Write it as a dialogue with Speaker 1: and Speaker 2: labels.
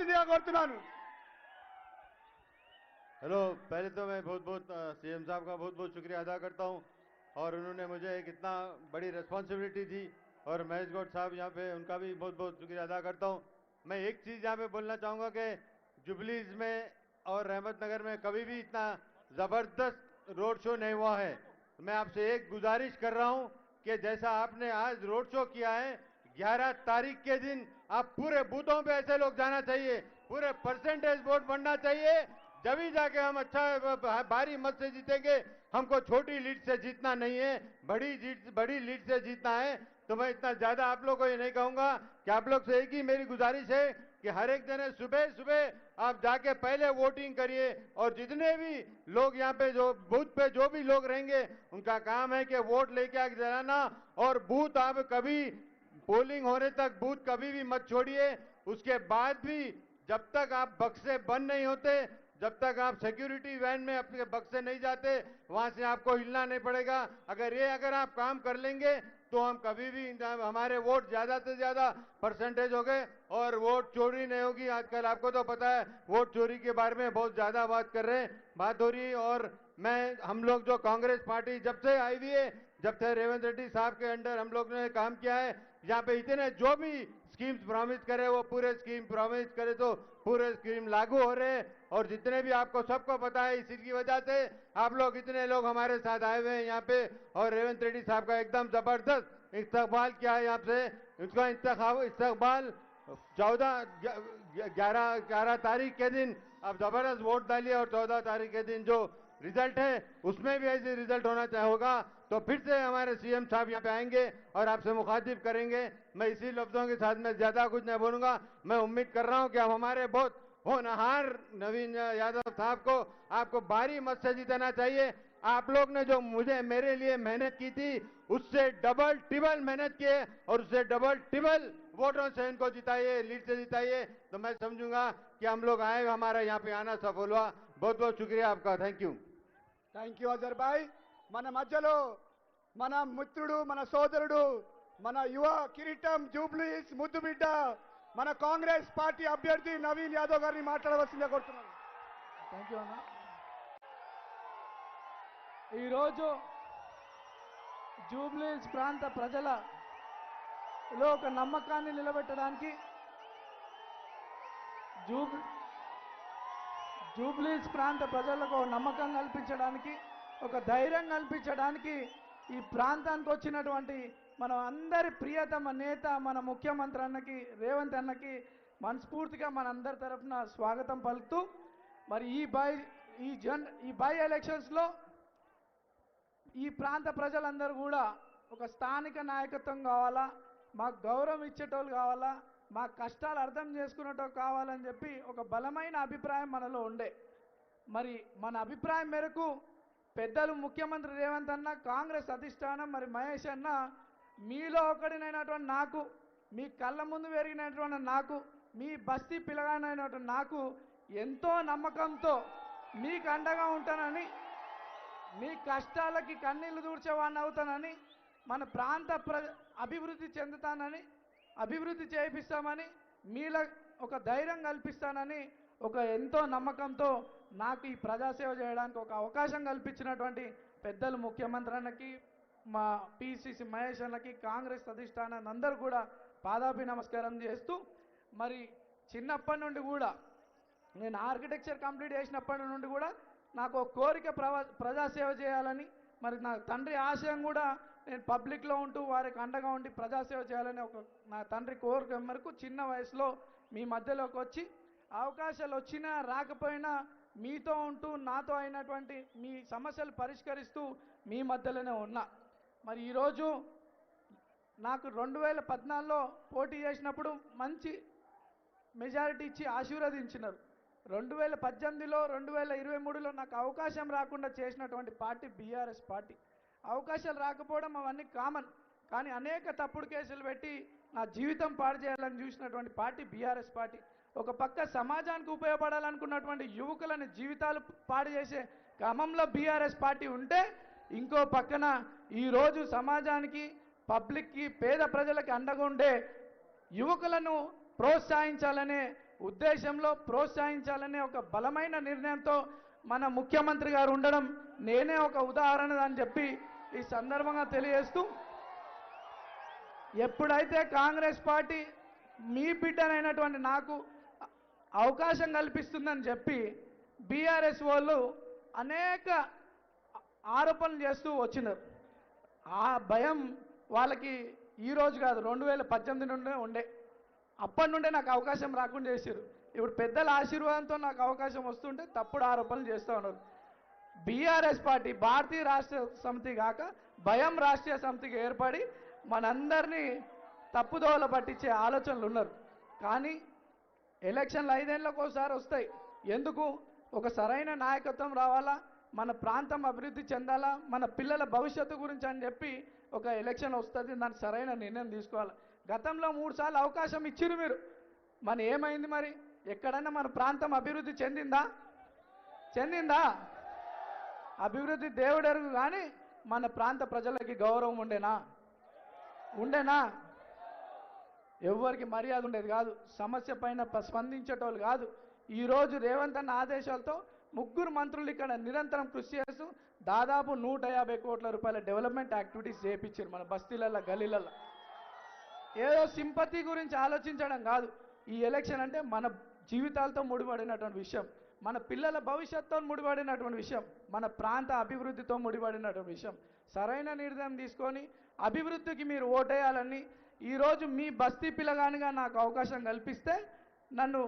Speaker 1: మాట్లాడవలసిందిగా కోరుతున్నాను.
Speaker 2: हेलो, पहले तो मैं बहुत बहुत सीएम साहब का बहुत बहुत शुक्रिया अदा करता हूं और उन्होंने मुझे एक इतना बड़ी रिस्पॉन्सिबिलिटी दी और महेश गौड साहब यहाँ पे उनका भी बहुत बहुत शुक्रिया अदा करता हूं। मैं एक चीज़ यहाँ पे बोलना चाहूँगा कि जुबलीज में और रहमत नगर में कभी भी इतना ज़बरदस्त रोड शो नहीं हुआ है। मैं आपसे एक गुजारिश कर रहा हूँ कि जैसा आपने आज रोड शो किया है, 11 तारीख के दिन आप पूरे बूथों पे ऐसे लोग जाना चाहिए, पूरे परसेंटेज वोट बढ़ना चाहिए, जब ही जाके हम अच्छा भारी मत से जीतेंगे। हमको छोटी लीड से जीतना नहीं है, बड़ी लीड से जीतना है। तो मैं इतना ज्यादा आप लोगों को ये नहीं कहूंगा कि आप लोग से एक ही मेरी गुजारिश है कि हर एक जने सुबह सुबह आप जाके पहले वोटिंग करिए और जितने भी लोग यहाँ पे जो बूथ पे जो भी लोग रहेंगे उनका काम है कि वोट लेके आके जलाना और बूथ आप कभी पोलिंग होने तक बूथ कभी भी मत छोड़िए। उसके बाद भी जब तक आप बक्से बंद नहीं होते, जब तक आप सिक्योरिटी वैन में अपने बक्से नहीं जाते, वहां से आपको हिलना नहीं पड़ेगा। अगर आप काम कर लेंगे तो हम कभी भी हमारे वोट ज्यादा से ज्यादा परसेंटेज हो गए और वोट चोरी नहीं होगी। आजकल आपको तो पता है वोट चोरी के बारे में बहुत ज्यादा बात हो रही है और हम लोग जो कांग्रेस पार्टी जब से आई हुई है, जब से रेवंत रेड्डी साहब के अंडर हम लोग ने काम किया है, यहाँ पे इतने जो भी स्कीम्स प्रॉमिस करे वो पूरे स्कीम प्रॉमिस करे तो पूरे स्कीम लागू हो रहे हैं। और जितने भी आपको सबको पता है इसी की वजह से आप लोग इतने लोग हमारे साथ आए हुए हैं यहाँ पे और रेवंत रेड्डी साहब का एकदम जबरदस्त इस्तकबाल किया है। यहाँ से उसका इस्तकबाल 11 तारीख के दिन आप जबरदस्त वोट डालिए और 14 तारीख के दिन जो रिजल्ट है उसमें भी ऐसे रिजल्ट होगा तो फिर से हमारे सीएम साहब यहाँ पे आएंगे और आपसे मुखातिब करेंगे। मैं इसी लफ्जों के साथ में ज्यादा कुछ नहीं बोलूंगा। मैं उम्मीद कर रहा हूँ कि अब हमारे बहुत होनहार नवीन यादव साहब को आपको भारी मत से जिताना चाहिए। आप लोग ने जो मेरे लिए मेहनत की थी उससे डबल टिबल मेहनत किए और उससे डबल टिबल वोटों से इनको जिताइए, लीड से जिताइए। तो मैं समझूंगा कि हम लोग आए, हमारा यहाँ पे आना सफल हुआ। बहुत बहुत शुक्रिया आपका। Thank you.
Speaker 1: Thank you Azhar భాయ్. మన మధ్యలో మన మిత్రుడు, మన సోదరుడు, మన యువ కిరీటం జూబ్లీస్ ముద్దుబిడ్డ మన కాంగ్రెస్ పార్టీ అభ్యర్థి నవీన్ యాదవ్ గారిని మాట్లాడవలసిందిగా కోరుతున్నాను.
Speaker 3: థ్యాంక్ యూ అన్న. ఈరోజు జూబ్లీస్ ప్రాంత ప్రజలలో ఒక నమ్మకాన్ని నిలబెట్టడానికి, జూబ్లీస్ ప్రాంత ప్రజలకు ఒక నమ్మకం కల్పించడానికి, ఒక ధైర్యం కల్పించడానికి ఈ ప్రాంతానికి వచ్చినటువంటి మన అందరి ప్రియతమ నేత మన ముఖ్యమంత్రి అన్నకి రేవంత్ అన్నకి మనస్ఫూర్తిగా మన అందరి తరఫున స్వాగతం పలుకుతూ, మరి ఈ బై ఎలక్షన్స్లో ఈ ప్రాంత ప్రజలందరూ కూడా ఒక స్థానిక నాయకత్వం కావాలా, మాకు గౌరవం ఇచ్చేటోళ్ళు కావాలా, మా కష్టాలు అర్థం చేసుకునేటోళ్ళు కావాలని చెప్పి ఒక బలమైన అభిప్రాయం మనలో ఉండే. మరి మన అభిప్రాయం మేరకు పెద్దలు ముఖ్యమంత్రి రేవంత్ అన్న, కాంగ్రెస్ అధిష్టానం, మరి మహేష్ అన్న, మీలో ఒకడినైనటువంటి నాకు, మీ కళ్ళ ముందు పెరిగినటువంటి నాకు, మీ బస్తీ పిల్లగానైనటువంటి నాకు ఎంతో నమ్మకంతో మీకు అండగా ఉంటానని, మీ కష్టాలకి కన్నీళ్లు దూర్చేవాడిని అవుతానని, మన ప్రాంత అభివృద్ధి చెందుతానని, అభివృద్ధి చేయిస్తామని, మీలో ఒక ధైర్యం కల్పిస్తానని ఒక ఎంతో నమ్మకంతో నాకు ఈ ప్రజాసేవ చేయడానికి ఒక అవకాశం కల్పించినటువంటి పెద్దలు ముఖ్యమంత్రి అన్నకి, మా పిసిసి మహేష్ అన్నకి, కాంగ్రెస్ అధిష్టానాన్ని అందరూ కూడా పాదాభి నమస్కారం చేస్తూ, మరి చిన్నప్పటి నుండి కూడా నేను ఆర్కిటెక్చర్ కంప్లీట్ చేసినప్పటి నుండి కూడా నాకు ఒక కోరిక ప్రజాసేవ చేయాలని, మరి నా తండ్రి ఆశయం కూడా నేను పబ్లిక్లో ఉంటూ వారికి అండగా ఉండి ప్రజాసేవ చేయాలని ఒక నా తండ్రి కోరిక మేరకు చిన్న వయసులో మీ మధ్యలోకి వచ్చి అవకాశాలు వచ్చినా రాకపోయినా మీతో ఉంటూ నాతో అయినటువంటి మీ సమస్యలు పరిష్కరిస్తూ మీ మధ్యలోనే ఉన్నా. మరి ఈరోజు నాకు 2014లో పోటీ చేసినప్పుడు మంచి మెజారిటీ ఇచ్చి ఆశీర్వదించినారు. 2018లో 2023లో నాకు అవకాశం రాకుండా చేసినటువంటి పార్టీ బీఆర్ఎస్ పార్టీ. అవకాశాలు రాకపోవడం అవన్నీ కామన్, కానీ అనేక తప్పుడు కేసులు పెట్టి నా జీవితం పాడు చేయాలని చూసినటువంటి పార్టీ బీఆర్ఎస్ పార్టీ. ఒక పక్క సమాజానికి ఉపయోగపడాలనుకున్నటువంటి యువకులని జీవితాలు పాడు చేసే క్రమంలో బీఆర్ఎస్ పార్టీ ఉంటే, ఇంకో పక్కన ఈరోజు సమాజానికి, పబ్లిక్కి, పేద ప్రజలకి అండగా ఉండే యువకులను ప్రోత్సహించాలనే ఉద్దేశంలో ప్రోత్సహించాలనే ఒక బలమైన నిర్ణయంతో మన ముఖ్యమంత్రి గారు ఉండడం నేనే ఒక ఉదాహరణ అని చెప్పి ఈ సందర్భంగా తెలియజేస్తూ, ఎప్పుడైతే కాంగ్రెస్ పార్టీ మీ బిడ్డనైనటువంటి నాకు అవకాశం కల్పిస్తుందని చెప్పి బీఆర్ఎస్ వాళ్ళు అనేక ఆరోపణలు చేస్తూ వచ్చినారు. ఆ భయం వాళ్ళకి ఈరోజు కాదు, 2018 నుండే ఉండే. అప్పటి నుండే నాకు అవకాశం రాకుండా చేశారు. ఇప్పుడు పెద్దల ఆశీర్వాదంతో నాకు అవకాశం వస్తుంటే తప్పుడు ఆరోపణలు చేస్తూ ఉన్నారు. బీఆర్ఎస్ పార్టీ భారతీయ రాష్ట్ర సమితి కాక భయం రాష్ట్రీయ సమితికి ఏర్పడి మనందరినీ తప్పుదోవల పట్టించే ఆలోచనలు ఉన్నారు. కానీ ఎలక్షన్లు 5 ఏళ్ళకు ఒకసారి వస్తాయి. ఎందుకు? ఒక సరైన నాయకత్వం రావాలా, మన ప్రాంతం అభివృద్ధి చెందాలా, మన పిల్లల భవిష్యత్తు గురించి అని చెప్పి ఒక ఎలక్షన్ వస్తుంది, దానికి సరైన నిర్ణయం తీసుకోవాలి. గతంలో 3 సార్లు అవకాశం ఇచ్చిరు మీరు, మన ఏమైంది మరి? ఎక్కడైనా మన ప్రాంతం అభివృద్ధి చెందిందా? అభివృద్ధి దేవుడెరుగు, కానీ మన ప్రాంత ప్రజలకి గౌరవం ఉండేనా? ఎవరికి మర్యాద ఉండేది కాదు, సమస్య పైన స్పందించేటోళ్ళు కాదు. ఈరోజు రేవంత్ అన్న ఆదేశాలతో 3 మంత్రులు ఇక్కడ నిరంతరం కృషి చేస్తూ దాదాపు 150 కోట్ల రూపాయల డెవలప్మెంట్ యాక్టివిటీస్ చేయించారు మన బస్తీలలో, గల్లీలలో. ఏదో సింపతి గురించి ఆలోచించడం కాదు. ఈ ఎలక్షన్ అంటే మన జీవితాలతో ముడిపడినటువంటి విషయం, మన పిల్లల భవిష్యత్తుతో ముడిపడినటువంటి విషయం, మన ప్రాంత అభివృద్ధితో ముడిపడినటువంటి విషయం. సరైన నిర్ణయం తీసుకొని అభివృద్ధికి మీరు ఓటేయాలని ఈరోజు మీ బస్తీ పిల్లగానిగా నాకు అవకాశం కల్పిస్తే నన్ను